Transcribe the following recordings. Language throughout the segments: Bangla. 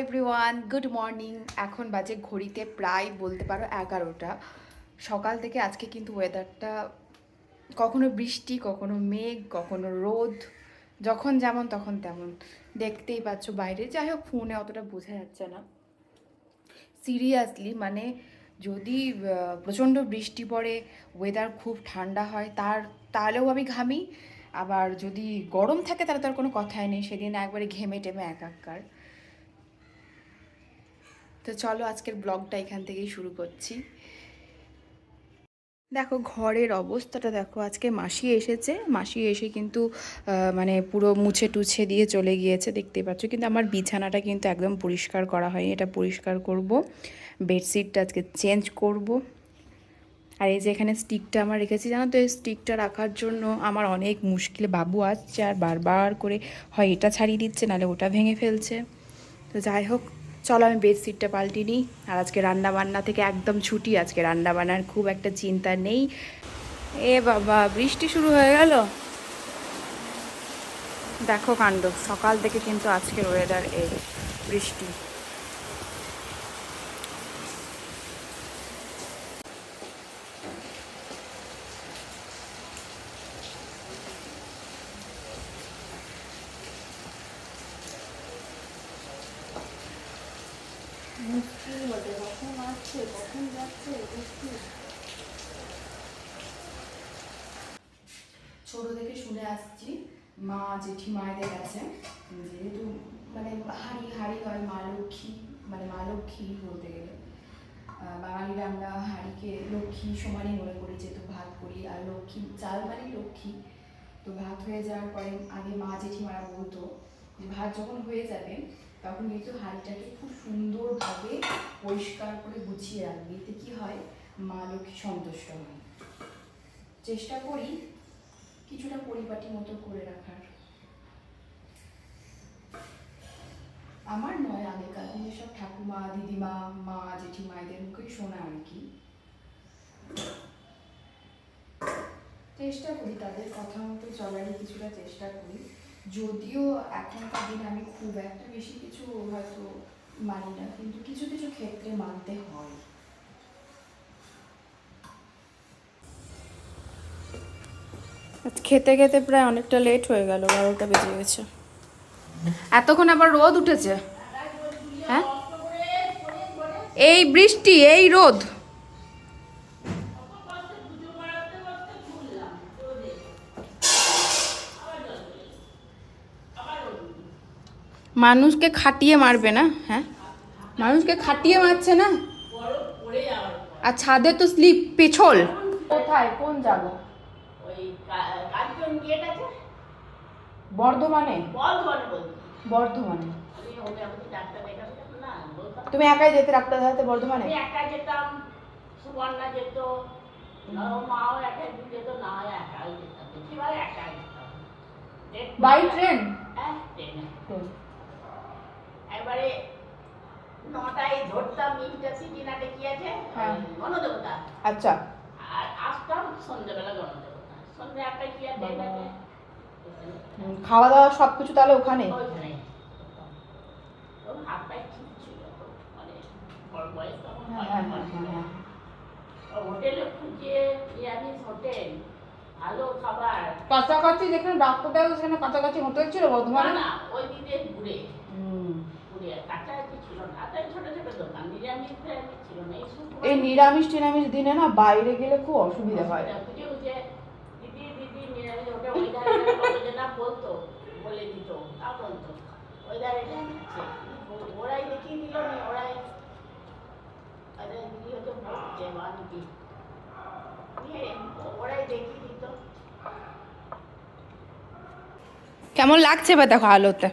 Everyone, good morning. এখন বাজে ঘড়িতে প্রায় বলতে পারো 11টা। সকাল থেকে আজকে কিন্তু ওয়েদারটা কখনো বৃষ্টি, কখনো মেঘ, কখনো রোদ, যখন যেমন তখন তেমন। দেখতেই পাচ্ছ বাইরে। যাই হোক, ফোনে অতটা বোঝা যাচ্ছে না। সিরিয়াসলি মানে যদি প্রচণ্ড বৃষ্টি পড়ে, ওয়েদার খুব ঠান্ডা হয়, তাহলেও আমি ঘামি। আবার যদি গরম থাকে তাহলে তার কোনো কথাই নেই, সেদিন একবারে ঘেমে টেমে একাকার। তো চলো আজকের ব্লগটা এখান থেকেই শুরু করছি। দেখো ঘরের অবস্থাটা দেখো। আজকে মাসি এসেছে, মাসি এসে কিন্তু মানে পুরো মুছে টুছে দিয়ে চলে গিয়েছে, দেখতেই পাচ্ছ। কিন্তু আমার বিছানাটা কিন্তু একদম পরিষ্কার করা হয়নি, এটা পরিষ্কার করব। বেডশিটটা আজকে চেঞ্জ করব। আর এই যে এখানে স্টিকটা আমার রেখেছি, জানো তো, এই স্টিকটা রাখার জন্য আমার অনেক মুশকিল। বাবু আসছে আর বারবার করে হয় এটা ছাড়িয়ে দিচ্ছে, নাহলে ওটা ভেঙে ফেলছে। তো যাই হোক, চলো আমি বেডশিটটা পাল্টি নিই। আর আজকে রান্নাবান্না থেকে একদম ছুটি, আজকে রান্নাবান্নার খুব একটা চিন্তা নেই। এ বাবা, বৃষ্টি শুরু হয়ে গেল। দেখো কাণ্ড, সকাল থেকে কিন্তু আজকের ওয়েদার এই বৃষ্টি। মুশকিল বটে, কখন আসছে কখন যাচ্ছে বৃষ্টি। ছোট থেকে শুনে আসছি মা জেঠিমায়েদের কাছে, যেহেতু মানে হাঁড়ি হাঁড়ি হয় মা লক্ষ্মী, মানে মা লক্ষ্মী বলতে গেলে বাঙালিরা আমরা হাঁড়িকে লক্ষ্মী সমানই মনে করি, যেহেতু ভাত করি। আর লক্ষ্মী চাল মানে লক্ষ্মী। তো ভাত হয়ে যাওয়ার পরে আগে মা জেঠিমারা বলতো যে ভাত যখন হয়ে যাবে তখন কিন্তু হাঁড়িটাকে খুব সুন্দরভাবে পরিষ্কার করে গুছিয়ে রাখবে, এতে কী হয়, মা লক্ষ্মী সন্তুষ্ট হয়। চেষ্টা করি কিছুটা পরিপাটি মতো করে রাখার। আমার নয়, আগেকার দিনে সব ঠাকুমা দিদিমা মা জেঠিমায়েদের মুখেই শোনা আর কি। চেষ্টা করি তাদের কথা মতো চলারই কিছুটা চেষ্টা করি, যদিও এখনকার দিনে আমি খুব একটা বেশি কিছু হয়তো মানি না, কিন্তু কিছু কিছু ক্ষেত্রে মানতে হয়। খেতে খেতে প্রায় অনেকটা লেট হয়ে গেল, 12টা বেজে গেছে। এতক্ষণ আবার রোদ উঠেছে। হ্যাঁ, এই বৃষ্টি এই রোদ। মানুষকে খাটিয়ে মারবে না? হ্যাঁ, মানুষকে খাটিয়ে মারছে না। আর ছাদে তো স্লিপ পেছল। কোথায়, কোন জায়গা? বর্ধমানে? বর্ধমানে তুমি একাই যেতে ডাক্তার দেখাতে বর্ধমানে? একাই যেতাম, সুবর্ণা যেত, মাও একাই যেত, না একাই যেতাম, বেশিরভাগ একাই যেতাম। By train? হ্যাঁ, ট্রেনে। এবারে 9টায় ধরতাম ইন্টারসিটি না কি আছে, গণদেবতা। আচ্ছা। আর আসতাম সন্ধ্যাবেলা গণদেবতা, সন্ধ্যা 8টায় কি আছে। খাওয়া দাওয়া সবকিছু তাহলে ওখানে? ওইখানে হাত পায়ে ঠিক ছিল, মানে বড় বয়স তখন হোটেলে খুঁজে, নিরামিষ হোটেল, ভালো খাবার। কাছাকাছি যেখানে ডাক্তার দেখাবো সেখানে কাছাকাছি হোটেল ছিল বর্ধমানে? না, ওই দিকে ঘুরে ঘুরে কাছাকাছি ছিল না, তাই ছোট ছোট দোকান, নিরামিষ ছিল না। এই নিরামিষ টিরামিষ দিনে না বাইরে গেলে খুব অসুবিধা হয়। খুঁজে খুঁজে দিদি দিদি নিরামিষ ওটা ওই ধারে কত না বলতো, বলে দিত, তা বলতো ওই ধারে ওরাই দেখিয়ে দিল নি, ওরাই দিদি হচ্ছে বলছে বাড়ি, ওরাই দেখিয়ে দিত। কেমন লাগছে বা দেখো আলোতে,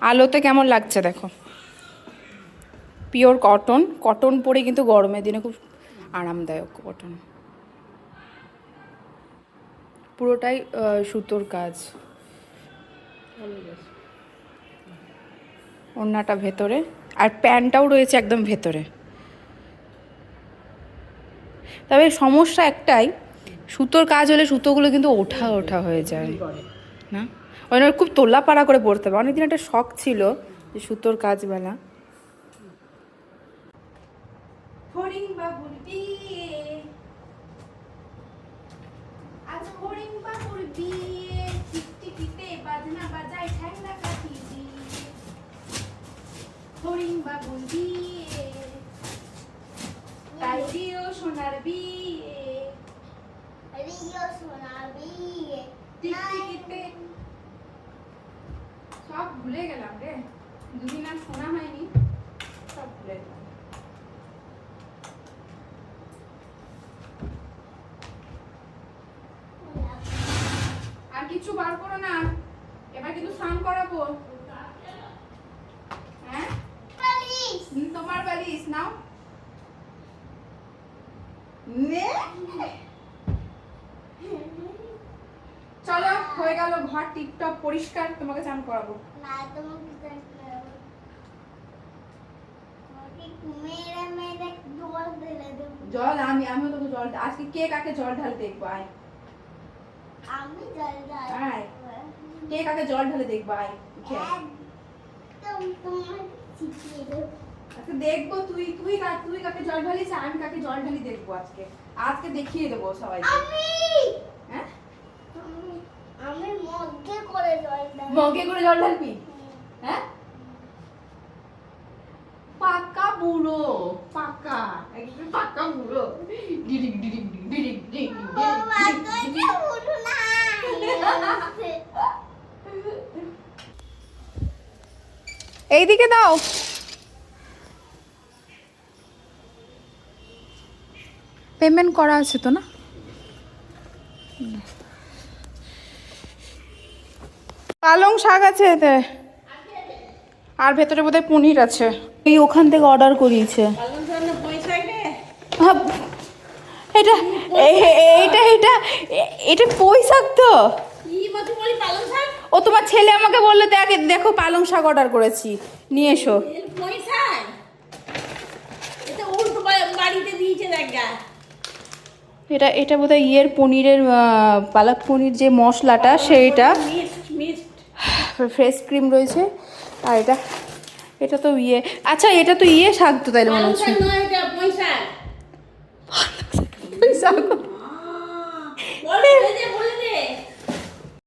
আলোতে কেমন লাগছে দেখো। পিওর কটন, কটন পরে কিন্তু গরমের দিনে খুব আরামদায়ক কটন। পুরোটাই সুতোর কাজ, ওড়নাটা ভেতরে, আর প্যান্টটাও রয়েছে একদম ভেতরে। তবে সমস্যা একটাই, সুতোর কাজ হলে সুতোগুলো কিন্তু ওঠা ওঠা হয়ে যায় না, ওই খুব তোলা পাড়া করে পড়তে হবে। অনেকদিন একটা শখ ছিল যে সুতোর কাজওয়ালা, হরিং বাবুর বিয়ে, আজ হরিং বাবুর বিয়ে, টিকটিকিতে বাজনা বাজায় ঠ্যাংরা কাঠি দিয়ে, হরিং বাবুর বিয়ে, তাই দিও সোনার বিয়ে, রিও সোনার বিয়ে। টিকটিকিতে। সব ভুলে গেলাম রে, দুদিন আর শোনা হয়নি, সব ভুলে গেলাম। আর কিছু বার করো না, এবার কিন্তু স্নান করাবো। হ্যাঁ বালিশ। তোমার বালিশ নাও নে। চলো হয়ে গেল ঘর টিপটপ পরিষ্কার, তোমাকে চান করাবো। না তোমাকে দেখতে তোমাকে মেরে মেরে জল ঢেলে দেবো। জল আমিও তোকে জল, আজকে কে কাকে জল ঢাল দেখবো, আয় আমি জল আয়, কে কাকে জল ঢালে দেখবো, আয় উঠে আয়। একদম তোমাকে শিখিয়ে দেবো। আজকে দেখবো তুই কাকে জল ঢালিস আর আমি কাকে জল ঢালি দেখবো। আজকে দেখিয়ে দেবো সবাইকে। আমি হ্যাঁ আমি মগ্গে করে জল ঢালি। মগে করে জল ঢালবি? হ্যাঁ পাকা বুড়ো, পাকা একদম পাকা বুড়ো। ডিডিং ডিডিং ডিডিং ডিডিং বাবা তুই উঠো না। এইদিকে দাও। পেমেন্ট করা আছে তো না? পালং শাক আছে এতে, আর ভেতরে বোধহয় পনির আছে। এই ওখান থেকে অর্ডার করিয়েছে। হ্যাঁ, এটা এটা এটা এটা পুঁই শাক তো। ও তোমার ছেলে আমাকে বললো দেখো পালং শাক অর্ডার করেছি, নিয়ে এসো। এটা বোধহয় ইয়ের পনিরের পালক পনির যে মশলাটা সেইটা, ফ্রেশ ক্রিম রয়েছে। আর এটা তো ইয়ে, আচ্ছা এটা তো ইয়ে শাক তো তাইলে মনে হচ্ছে। পুঁই শাক।